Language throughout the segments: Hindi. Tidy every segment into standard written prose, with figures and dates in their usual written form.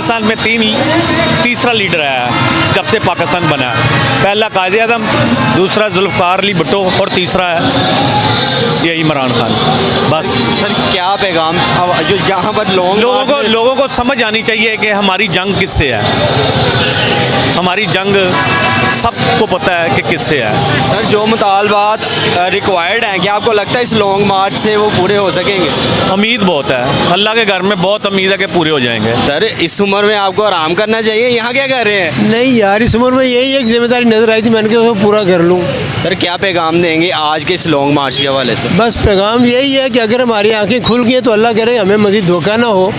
पाकिस्तान में तीसरा लीडर आया है जब से पाकिस्तान बना है। पहला कायद आज़म, दूसरा जुल्फ़िकार अली भुट्टो और तीसरा है ये इमरान खान। बस सर क्या पैगाम जो यहाँ पर लोगों को समझ आनी चाहिए कि हमारी जंग किससे है। हमारी जंग सबको पता है कि किससे है। सर जो मुतालबात रिक्वायर्ड हैं, क्या आपको लगता है इस लॉन्ग मार्च से वो पूरे हो सकेंगे? उम्मीद बहुत है, अल्लाह के घर में बहुत उम्मीद है कि पूरे हो जाएंगे। सर इस उम्र में आपको आराम करना चाहिए, यहाँ क्या कर रहे हैं? नहीं यार, इस उम्र में यही एक जिम्मेदारी नजर आई थी, मैंने कहा उसको पूरा कर लूँ। सर क्या पैगाम देंगे आज के इस लॉन्ग मार्च के हवाले से? बस पैगाम यही है कि अगर हमारी आंखें खुल गई तो अल्लाह करे हमें मज़ीद धोखा ना हो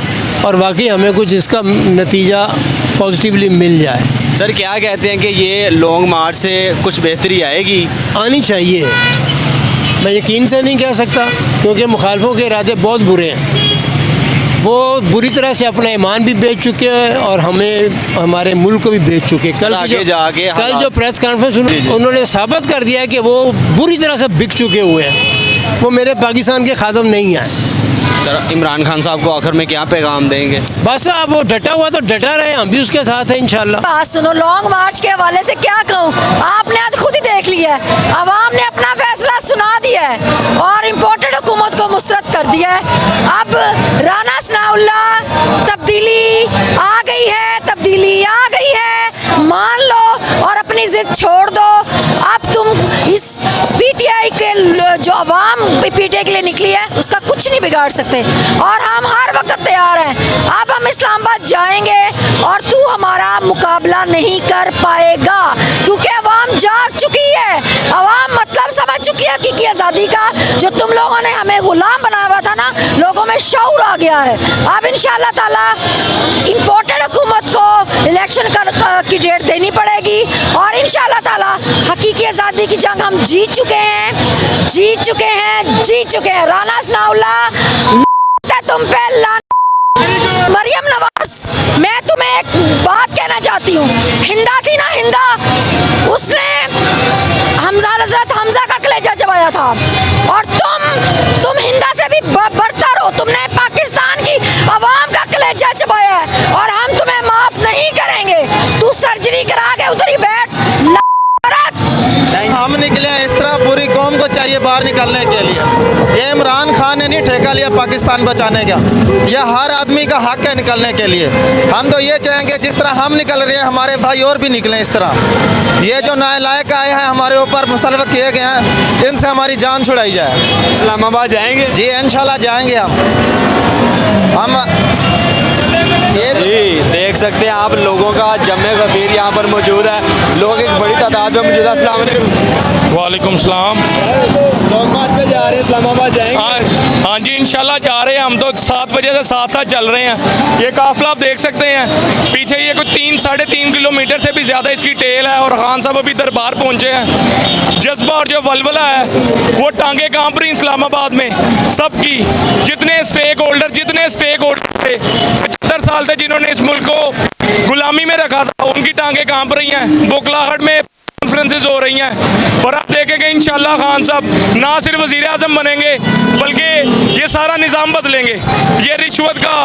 और वाकई हमें कुछ इसका नतीजा पॉजिटिवली मिल जाए। सर क्या कहते हैं कि ये लॉन्ग मार्च से कुछ बेहतरी आएगी? आनी चाहिए, मैं यकीन से नहीं कह सकता क्योंकि मुखालफों के इरादे बहुत बुरे हैं। वो बुरी तरह से अपना ईमान भी बेच चुके हैं और हमें हमारे मुल्क को भी बेच चुके हैं। कल जो प्रेस कॉन्फ्रेंस उन्होंने साबित कर दिया है कि वो बुरी तरह से बिक चुके हुए हैं, वो मेरे पाकिस्तान के खादम नहीं हैं। सर इमरान खान साहब को आखिर में क्या पैगाम देंगे? बस अब वो डटा हुआ तो डटा रहे, हम भी उसके साथ हैं इंशाल्लाह। बात सुनो, लॉन्ग मार्च के हवाले से क्या कहूँ, आपने आज खुद ही देख लिया है, अवाम ने अपना फैसला सुना दिया है और इम्पोर्टेड हुकूमत को मुस्तरद कर दिया है। अब राना सनाउल्लाह तब्दीली आ गई है, तब्दीली आ गई है, मान लो और अपनी जिद छोड़ दो। अब तुम इस पीटीआई के जो अवाम पीटीआई के लिए निकली है उसका कुछ नहीं बिगाड़ सकते और हम हर वक्त तैयार हैं। अब हम इस्लामाबाद जाएंगे और तू हमारा मुकाबला नहीं कर पाएगा क्योंकि अवाम जाग चुकी है, अवाम मतलब समझ चुकी है हकीकी आज़ादी का। जो तुम लोगों ने हमें गुलाम बनाया हुआ था ना, लोगों में शऊर आ गया है। अब इंशाअल्लाह ताला इम्पोर्टेड हुकूमत को इलेक्शन की डेट देनी पड़ेगी और इंशाअल्लाह ताला हकीकी आज़ादी की जंग हम जीत चुके हैं, जीत चुके हैं, जीत चुके हैं। राना सनाउल्लाह तुम पे मरियम नवाज, मैं तुम्हें एक बात कहना चाहती हूँ, हिंदा थी ना, हिंदा, उसने हज़रत हमजा का कलेजा चबाया था और तुम हिंदा से भी बरतर हो, तुमने पाकिस्तान की आवाम का कलेजा चबाया है और हम तुम्हें माफ नहीं करेंगे। तू सर्जरी करा के उधर ही बैठ। हम निकले इस तरह, पूरी कौम को चाहिए बाहर निकलने के लिए। ये इमरान खान ने नहीं ठेका लिया पाकिस्तान बचाने का, यह हर आदमी का हक है निकलने के लिए। हम तो ये चाहेंगे जिस तरह हम निकल रहे हैं हमारे भाई और भी निकलें इस तरह। ये जो नालायक आए हैं हमारे ऊपर मुसल्लत किए गए हैं, इनसे हमारी जान छुड़ाई जाए। इस्लामाबाद जाएंगे? जी इंशाल्लाह जाएंगे हम ये देख सकते हैं आप, लोगों का जमे गफीर यहाँ पर मौजूद है, लोग एक बड़ी तादाद में मौजूद है। अस्सलाम वालेकुम। वालेकुम सलाम। लॉन्ग मार्च पे जा रहे हैं, इस्लामाबाद जाएंगे? हाँ जी इंशाल्लाह जा रहे हैं, हम तो 7 बजे से साथ चल रहे हैं। ये काफिला आप देख सकते हैं पीछे, ये कोई 3-3.5 किलोमीटर से भी ज़्यादा इसकी टेल है और खान साहब अभी दरबार पहुँचे हैं। जज्बा और जो वलवला है वो टांगे कांप रही इस्लामाबाद में सबकी। जितने स्टेक होल्डर थे 75 साल से जिन्होंने इस मुल्क को गुलामी में रखा था, उनकी टांगे कांप रही हैं। बुकलाहट में कॉन्फ्रेंसेस हो रही हैं और आप देखेंगे इंशाल्लाह खान साहब ना सिर्फ वज़ीर आज़म बनेंगे बल्कि ये सारा निज़ाम बदलेंगे। ये रिश्वत का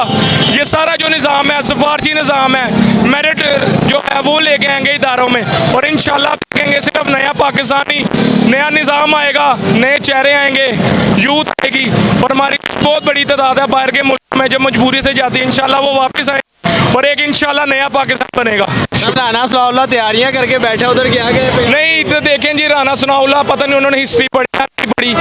ये सारा जो निज़ाम है, सिफारशी निज़ाम है, मेरिट जो है वो लेके आएंगे इदारों में और इंशाल्लाह देखेंगे सिर्फ नया पाकिस्तानी, नया निज़ाम आएगा, नए चेहरे आएंगे, यूथ आएगी और हमारी बहुत बड़ी तादाद है बाहर के मुल्क में जो मजबूरी से जाती है, इंशाल्लाह वो वापस आए और एक इंशाल्लाह नया पाकिस्तान बनेगा। राना सनाउल्लाह तैयारियां करके बैठे, उधर क्या गए? नहीं तो देखें जी, राना सनाउल्लाह पता नहीं उन्होंने हिस्ट्री पढ़ी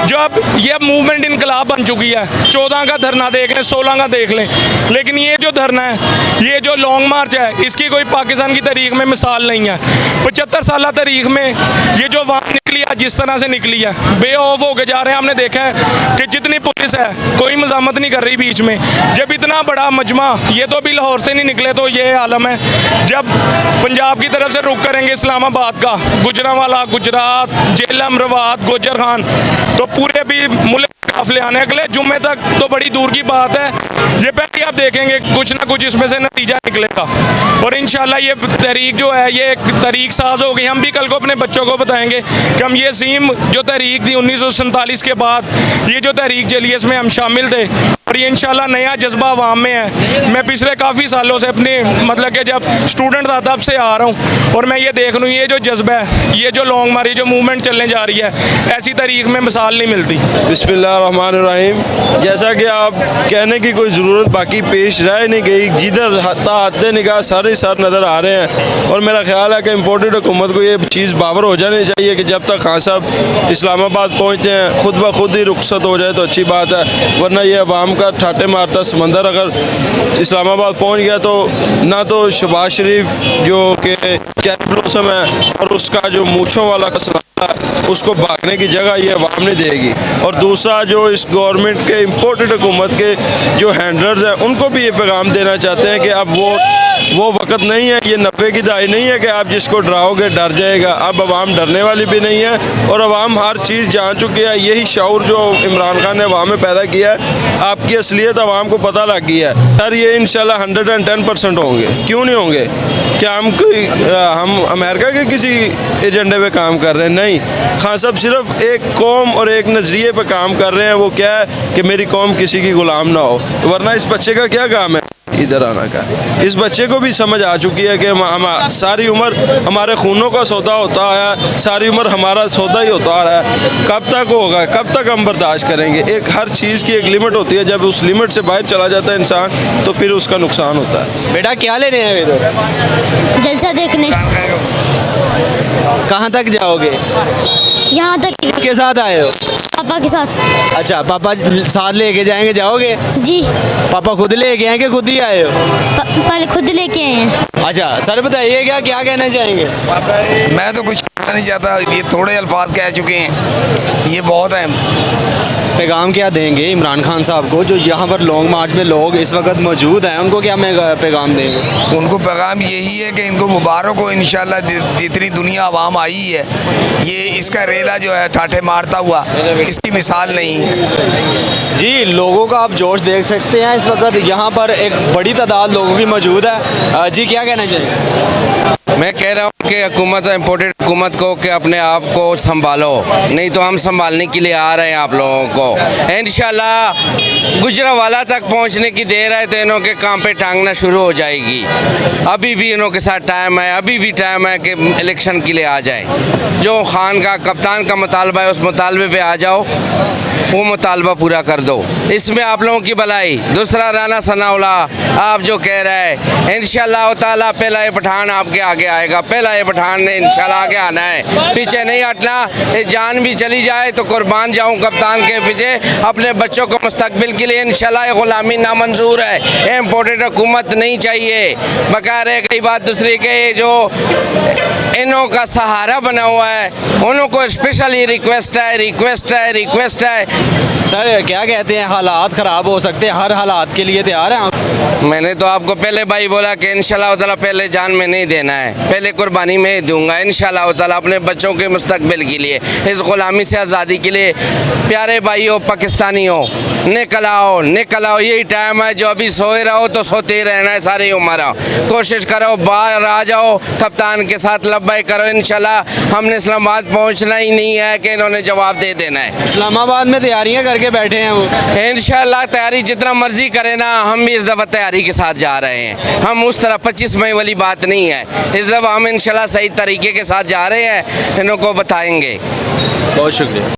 जब ये मूवमेंट इनकलाब बन चुकी है। 14 का धरना देख लें, 16 का देख लें, लेकिन ये जो धरना है, ये जो लॉन्ग मार्च है, इसकी कोई पाकिस्तान की तारीख में मिसाल नहीं है। 75 साल तारीख में ये जो वहाँ निकली है, जिस तरह से निकली है, बेखौफ होके जा रहे हैं। हमने देखा है कि जितनी पुलिस है कोई मज़ामत नहीं कर रही बीच में। जब इतना बड़ा मजमा, ये तो अभी लाहौर से नहीं निकले तो ये आलम है। जब पंजाब की तरफ से रुख करेंगे इस्लामाबाद का, गुजरांवाला, गुजरात, झेलम, रवात, गोजर खान, तो पूरे भी मुल्क काफिले आने अगले जुम्मे तक तो बड़ी दूर की बात है। ये पहले आप देखेंगे कुछ ना कुछ इसमें से नतीजा निकलेगा और इंशाल्लाह ये तहरीक जो है ये एक तहरीक साज होगी। हम भी कल को अपने बच्चों को बताएंगे कि हम ये सीम जो तहरीक थी 1947 के बाद, ये जो तहरीक चली है इसमें हम शामिल थे। और ये इंशाल्लाह नया जज्बा आवाम में है। मैं पिछले काफ़ी सालों से अपने मतलब कि जब स्टूडेंट था तब से आ रहा हूँ और मैं ये देख लूँ ये जो जज्बा है, ये जो लॉन्ग मार्च, जो मूवमेंट चलने जा रही है, ऐसी तारीख में मिसाल नहीं मिलती। बिस्मिल्लाहिर्रहमानिर्रहीम। जैसा कि आप कहने की कोई ज़रूरत बाकी पेश रह नहीं गई, जिधर हाथे निगाह सारे सर नज़र आ रहे हैं। और मेरा ख्याल है कि इम्पोर्टेड हुकूमत को ये चीज़ बावर हो जानी चाहिए कि जब तक खान साहब इस्लामाबाद पहुँचते हैं खुद ब खुद ही रुखसत हो जाए तो अच्छी बात है, वरना ये अवाम का ठाटे मारता समंदर अगर इस्लामाबाद पहुँच गया तो ना तो शहबाज शरीफ जो कि कैप्टलोसम है और उसका जो मूछों वाला का उसको भागने की जगह ये अवाम नहीं देगी। और दूसरा जो इस गवर्नमेंट के इम्पोर्टेड हुकूमत के जो हैंडलर्स हैं उनको भी ये पैगाम देना चाहते हैं कि अब वो वक्त नहीं है, ये 90 की दहाई नहीं है कि आप जिसको डराओगे डर जाएगा। अब अवाम डरने वाली भी नहीं है और अवाम हर चीज़ जान चुकी है। यही शऊर जो इमरान खान ने अवाम में पैदा किया है, आपकी असलियत अवाम को पता लग गया है। सर ये इंशाल्लाह 110% होंगे, क्यों नहीं होंगे? क्या हम अमेरिका के किसी एजेंडे पे काम कर रहे हैं? नहीं, खान साहब सिर्फ एक कौम और एक नज़रिए पे काम कर रहे हैं। वो क्या है कि मेरी कौम किसी की गुलाम ना हो, वरना इस बच्चे का क्या काम है इधर आना का? इस बच्चे को भी समझ आ चुकी है कि हम सारी उम्र हमारे खूनों का सौदा होता है, सारी उम्र हमारा सौदा ही होता है। कब तक होगा, कब तक हम बर्दाश्त करेंगे? एक हर चीज़ की एक लिमिट होती है, जब उस लिमिट से बाहर चला जाता है इंसान तो फिर उसका नुकसान होता है। बेटा क्या लेने हैं इधर? जलसा देखने। कहाँ तक जाओगे? यहाँ तक। किसके साथ आए हो? पापा के साथ। अच्छा, पापा साथ लेके जाएंगे, जाओगे? जी। पापा खुद लेके आए कि खुद ही आए हो? पहले खुद लेके आए हैं। अच्छा सर बताइए क्या कहना चाहेंगे? मैं तो कुछ कहना नहीं चाहता, ये थोड़े अल्फाज कह चुके हैं, ये बहुत हैं। पैगाम क्या देंगे इमरान खान साहब को जो यहाँ पर लॉन्ग मार्च में लोग इस वक्त मौजूद हैं, उनको क्या पैगाम देंगे? उनको पैगाम यही है कि इनको मुबारक हो इंशाल्लाह। जितनी दुनिया आवाम आई है, ये इसका रेला जो है ठाठे मारता हुआ, इसकी मिसाल नहीं है। जी, लोगों का आप जोश देख सकते हैं इस वक्त यहाँ पर एक बड़ी तादाद लोगों की मौजूद है। जी क्या कहना चाहिए? मैं कह रहा हूँ कि हुकूमत इम्पोर्टेड हुकूमत को कि अपने आप को संभालो, नहीं तो हम संभालने के लिए आ रहे हैं आप लोगों को। इंशाल्लाह गुजरावाला तक पहुँचने की देर है तो इन्हों के काम पे टांगना शुरू हो जाएगी। अभी भी इन्हों के साथ टाइम है, अभी भी टाइम है कि इलेक्शन के लिए आ जाए। जो खान का कप्तान का मुतालबा है उस मुतालबे पे आ जाओ, वो मुतालबा पूरा कर दो, इसमें आप लोगों की भलाई। दूसरा राना सनाउल्ला आप जो कह रहे हैं, इंशाल्लाह ताला पहला ये पठान आपके आगे आएगा, पहला ये पठान ने इंशाल्लाह आगे आना है, पीछे नहीं हटना। जान भी चली जाए तो कुर्बान जाऊं कप्तान के पीछे, अपने बच्चों को मुस्तकबिल के लिए। इंशाल्लाह ये गुलामी नामंजूर है, ये इम्पोर्टेड हुकूमत नहीं चाहिए। बकायदा है कई बात दूसरी के जो इन्हों का सहारा बना हुआ है उन्हों को स्पेशली रिक्वेस्ट है। सर क्या कहते हैं, हालात ख़राब हो सकते हैं, हर हालात के लिए तैयार हैं आप? मैंने तो आपको पहले भाई बोला कि इंशाल्लाह ताला पहले जान में नहीं देना है, पहले कुर्बानी में ही दूंगा इंशाल्लाह ताला अपने बच्चों के मुस्तकबिल के लिए, इस गुलामी से आज़ादी के लिए। प्यारे भाइयों पाकिस्तानियों, निकल आओ, यही टाइम है। जो अभी सोए रहो तो सोते रहना है सारी उम्र। कोशिश करो बाहर आ जाओ, कप्तान के साथ लब्बाई करो। इंशाल्लाह हमने इस्लामाबाद पहुँचना ही नहीं है कि इन्होंने जवाब दे देना है। इस्लामाबाद में तैयारियां करके बैठे हैं वो। इंशाल्लाह तैयारी जितना मर्जी करे ना, हम भी इस दफ़ा तैयारी के साथ जा रहे हैं। हम उस तरह 25 मई वाली बात नहीं है, इस दफ़ा हम इंशाल्लाह सही तरीके के साथ जा रहे हैं, इन्हों को बताएंगे। बहुत शुक्रिया।